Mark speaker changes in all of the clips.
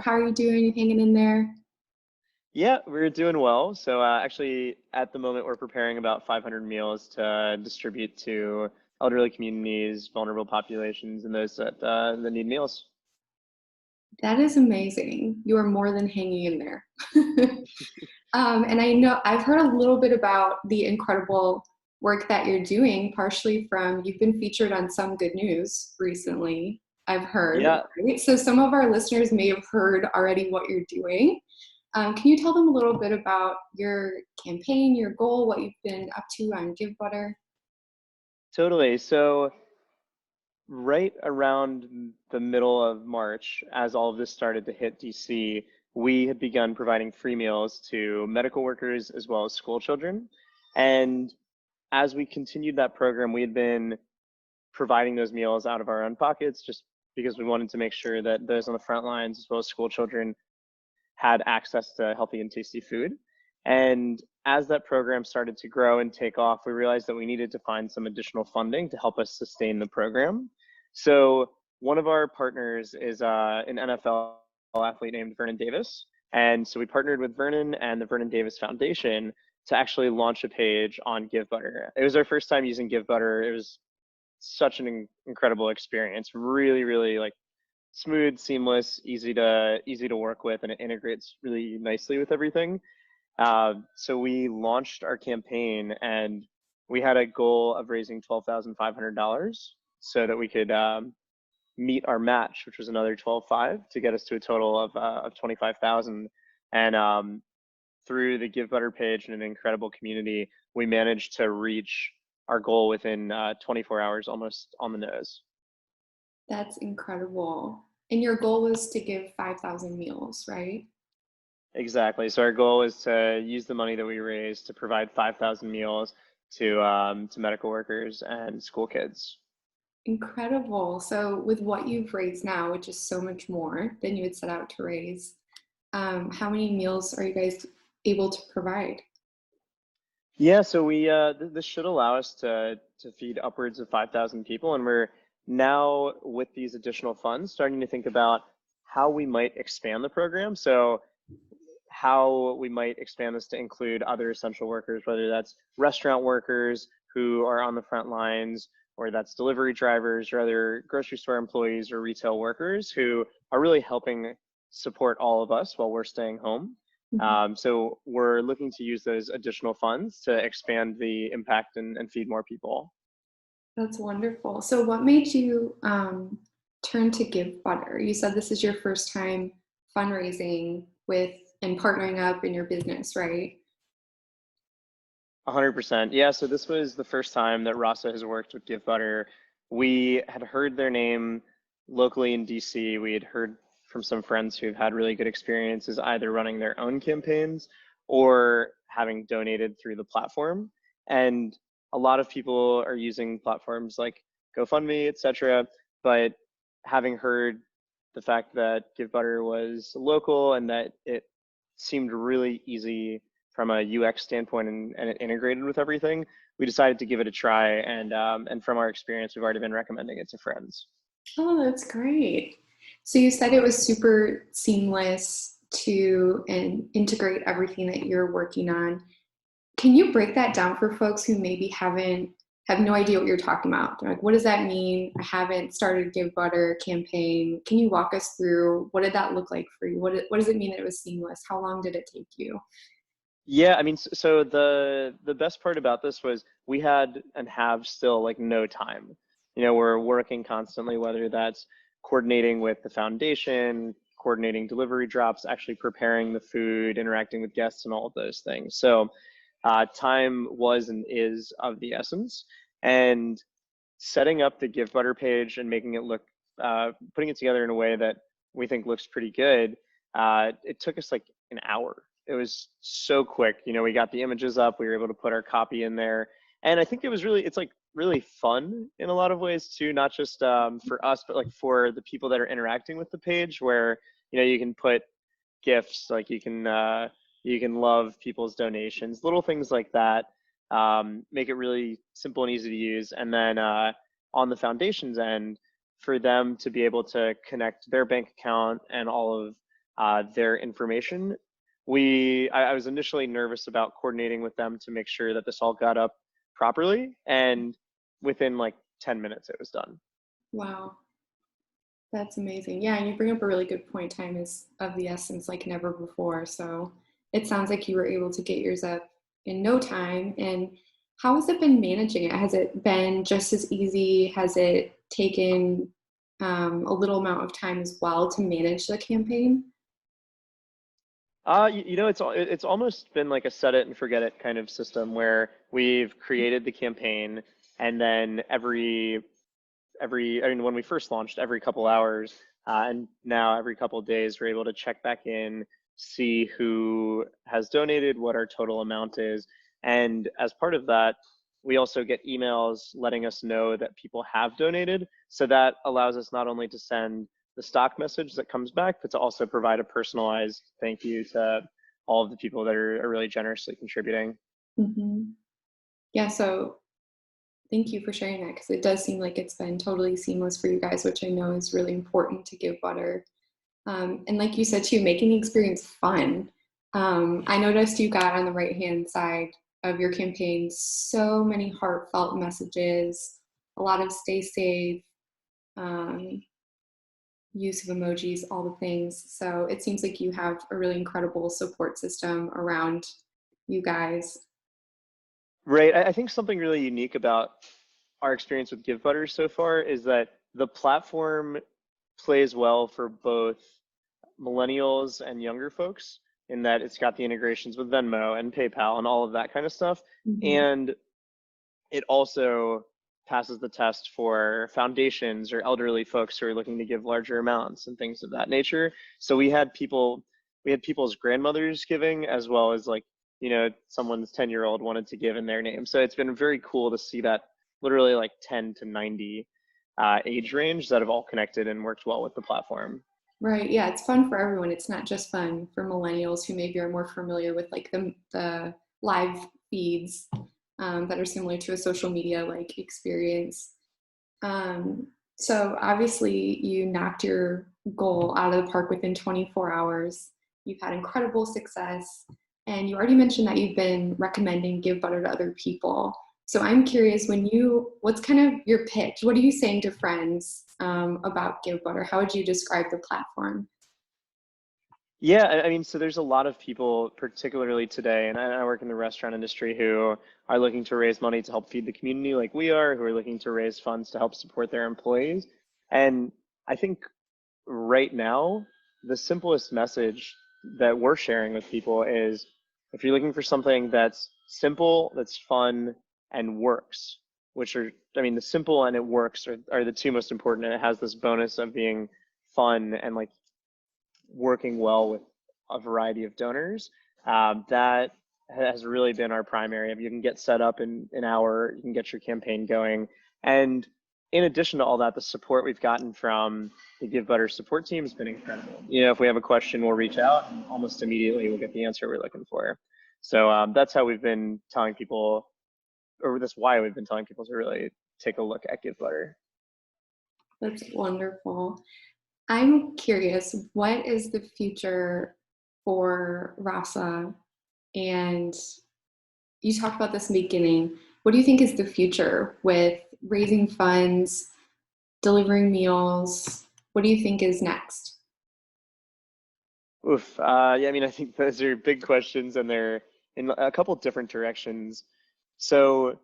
Speaker 1: How are you doing? You hanging in there?
Speaker 2: Yeah, we're doing well. So actually, at the moment, we're preparing about 500 meals to distribute to elderly communities, vulnerable populations, and those that need meals.
Speaker 1: That is amazing. You are more than hanging in there. And I know I've heard a little bit about the incredible work that you're doing, partially from you've been featured on some good news recently, I've heard,
Speaker 2: Yeah,
Speaker 1: right? So some of our listeners may have heard already what you're doing. Can you tell them a little bit about your campaign, your goal, what you've been up to on Givebutter?
Speaker 2: totally. So right around the middle of March, as all of this started to hit DC, we had begun providing free meals to medical workers as well as school children. And as we continued that program, we had been providing those meals out of our own pockets just because we wanted to make sure that those on the front lines as well as school children had access to healthy and tasty food. And as that program started to grow and take off, we realized that we needed to find some additional funding to help us sustain the program. So one of our partners is an NFL athlete named Vernon Davis. And so we partnered with Vernon and the Vernon Davis Foundation to actually launch a page on Givebutter. It was our first time using Givebutter. It was such an incredible experience. Really, really like smooth, seamless, easy to work with, and it integrates really nicely with everything. So we launched our campaign, and we had a goal of raising $12,500 so that we could meet our match, which was another 12.5 to get us to a total of 25,000. And through the Givebutter page and an incredible community, we managed to reach our goal within 24 hours, almost on the nose.
Speaker 1: That's incredible. And your goal was to give 5,000 meals, right?
Speaker 2: Exactly. So our goal is to use the money that we raise to provide 5,000 meals to medical workers and school kids.
Speaker 1: Incredible. So, with what you've raised now, which is so much more than you had set out to raise, how many meals are you guys able to provide?
Speaker 2: Yeah, so this should allow us to feed upwards of 5,000 people, and we're now with these additional funds starting to think about how we might expand the program. So how we might expand this to include other essential workers, whether that's restaurant workers who are on the front lines, or that's delivery drivers or other grocery store employees or retail workers who are really helping support all of us while we're staying home.
Speaker 1: Mhm.
Speaker 2: So we're looking to use those additional funds to expand the impact and feed more people.
Speaker 1: That's wonderful. So, what made you turn to Give Butter? You said this is your first time fundraising with and partnering up in your business, right?
Speaker 2: 100%. Yeah, so this was the first time that RASA has worked with Givebutter. We had heard their name locally in DC. We had heard from some friends who've had really good experiences either running their own campaigns or having donated through the platform. And a lot of people are using platforms like GoFundMe, etc. But having heard the fact that Givebutter was local and that it seemed really easy from a UX standpoint and it integrated with everything, we decided to give it a try. And from our experience, we've already been recommending it to friends.
Speaker 1: Oh, that's great. So you said it was super seamless to and integrate everything that you're working on. Can you break that down for folks who maybe haven't have no idea what you're talking about? They're like, what does that mean? I haven't started a Give Butter campaign. Can you walk us through what did that look like for you? What does it mean that it was seamless? How long did it take you?
Speaker 2: Yeah, I mean, so the best part about this was we had and have still like no time. You know, we're working constantly, whether that's coordinating with the foundation, coordinating delivery drops, actually preparing the food, interacting with guests, and all of those things. So time was and is of the essence. And setting up the Givebutter page and making it look, putting it together in a way that we think looks pretty good, it took us like an hour. It was so quick. You know, we got the images up, we were able to put our copy in there. And I think it was really, it's like really fun in a lot of ways too, not just for us, but like for the people that are interacting with the page where, you know, you can put gifts, like you can love people's donations, little things like that. Make it really simple and easy to use. And then on the foundation's end, for them to be able to connect their bank account and all of their information. I was initially nervous about coordinating with them to make sure that this all got up properly, and within like 10 minutes it was done.
Speaker 1: Wow. That's amazing. Yeah, and you bring up a really good point. Time is of the essence like never before. So it sounds like you were able to get yours up in no time. And how has it been managing it? Has it been just as easy? Has it taken a little amount of time as well to manage the campaign?
Speaker 2: It's almost been like a set it and forget it kind of system where we've created the campaign, and then I mean, when we first launched, every couple hours, and now every couple days, we're able to check back in, see who has donated, what our total amount is. And as part of that, we also get emails letting us know that people have donated. So that allows us not only to send the stock message that comes back, but to also provide a personalized thank you to all of the people that are really generously contributing.
Speaker 1: Hmm. Yeah, so thank you for sharing that because it does seem like it's been totally seamless for you guys, which I know is really important to Givebutter. And like you said too, making the experience fun. I noticed you got on the right hand side of your campaign so many heartfelt messages, a lot of stay safe, um, use of emojis, all the things. So it seems like you have a really incredible support system around you guys.
Speaker 2: Right. I think something really unique about our experience with Givebutter so far is that the platform plays well for both millennials and younger folks, in that it's got the integrations with Venmo and PayPal and all of that kind of stuff.
Speaker 1: Mhm.
Speaker 2: And it also passes the test for foundations or elderly folks who are looking to give larger amounts and things of that nature. So we had people's grandmothers giving, as well as like, someone's 10-year-old wanted to give in their name. So it's been very cool to see that literally like 10 to 90 age range that have all connected and worked well with the platform.
Speaker 1: Right. Yeah, it's fun for everyone. It's not just fun for millennials who maybe are more familiar with like the live feeds that are similar to a social media like experience. So obviously you knocked your goal out of the park within 24 hours. You've had incredible success, and you already mentioned that you've been recommending Give Butter to other people. So I'm curious, what's kind of your pitch? What are you saying to friends about Give Butter? How would you describe the platform?
Speaker 2: Yeah, I mean, so there's a lot of people, particularly today, and I work in the restaurant industry, who are looking to raise money to help feed the community like we are, who are looking to raise funds to help support their employees. And I think right now, the simplest message that we're sharing with people is, if you're looking for something that's simple, that's fun, and works, which are, I mean, the simple and it works are the two most important. And it has this bonus of being fun and like working well with a variety of donors. That has really been our primary. If you can get set up in an hour, you can get your campaign going. And in addition to all that, the support we've gotten from the Givebutter support team has been incredible. If we have a question, we'll reach out and almost immediately we'll get the answer we're looking for. So that's how we've been telling people, or that's why we've been telling people to really take a look at Givebutter.
Speaker 1: That's wonderful. I'm curious, what is the future for RASA? And you talked about this in the beginning. What do you think is the future with raising funds, delivering meals? What do you think is next?
Speaker 2: Oof. Yeah, I mean, I think those are big questions, and they're in a couple different directions. So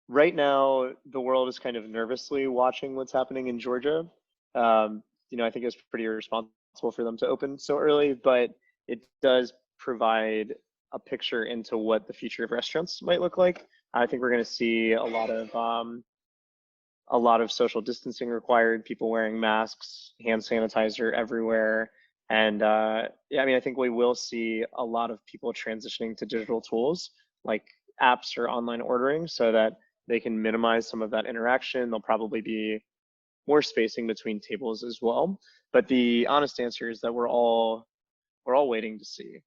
Speaker 2: right now, the world is kind of nervously watching what's happening in Georgia. I think it's pretty irresponsible for them to open so early, but it does provide a picture into what the future of restaurants might look like. I think we're going to see a lot of social distancing required, people wearing masks, hand sanitizer everywhere. And yeah, I mean, I think we will see a lot of people transitioning to digital tools like apps or online ordering so that they can minimize some of that interaction. There'll probably be more spacing between tables as well. But the honest answer is that we're all waiting to see.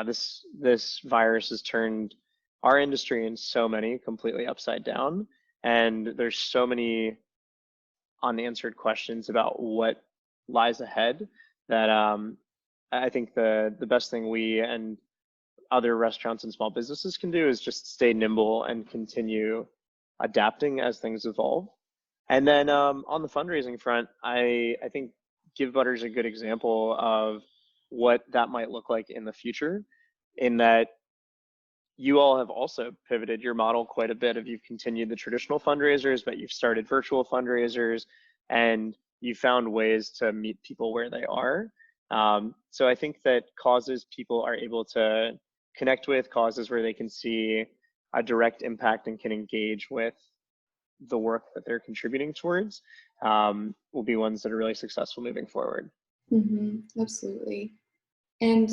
Speaker 2: This virus has turned our industry and so many completely upside down, and there's so many unanswered questions about what lies ahead that I think the best thing we and other restaurants and small businesses can do is just stay nimble and continue adapting as things evolve. And then on the fundraising front, I think Givebutter is a good example of what that might look like in the future, in that you all have also pivoted your model quite a bit. Of You've continued the traditional fundraisers, but you've started virtual fundraisers, and you found ways to meet people where they are. So I think that causes people are able to connect with, causes where they can see a direct impact and can engage with the work that they're contributing towards, will be ones that are really successful moving forward.
Speaker 1: Absolutely. And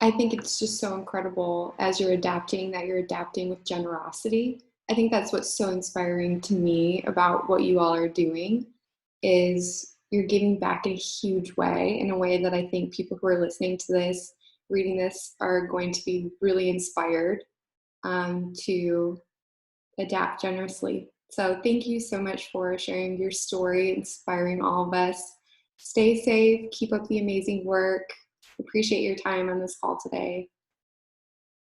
Speaker 1: I think it's just so incredible as you're adapting that you're adapting with generosity. I think that's what's so inspiring to me about what you all are doing is you're giving back in a huge way, in a way that I think people who are listening to this, reading this, are going to be really inspired to adapt generously. So thank you so much for sharing your story, inspiring all of us. Stay safe, keep up the amazing work. Appreciate your time on this call today.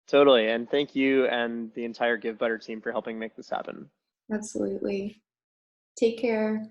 Speaker 2: Totally. And thank you and the entire Givebutter team for helping make this happen.
Speaker 1: Absolutely. Take care.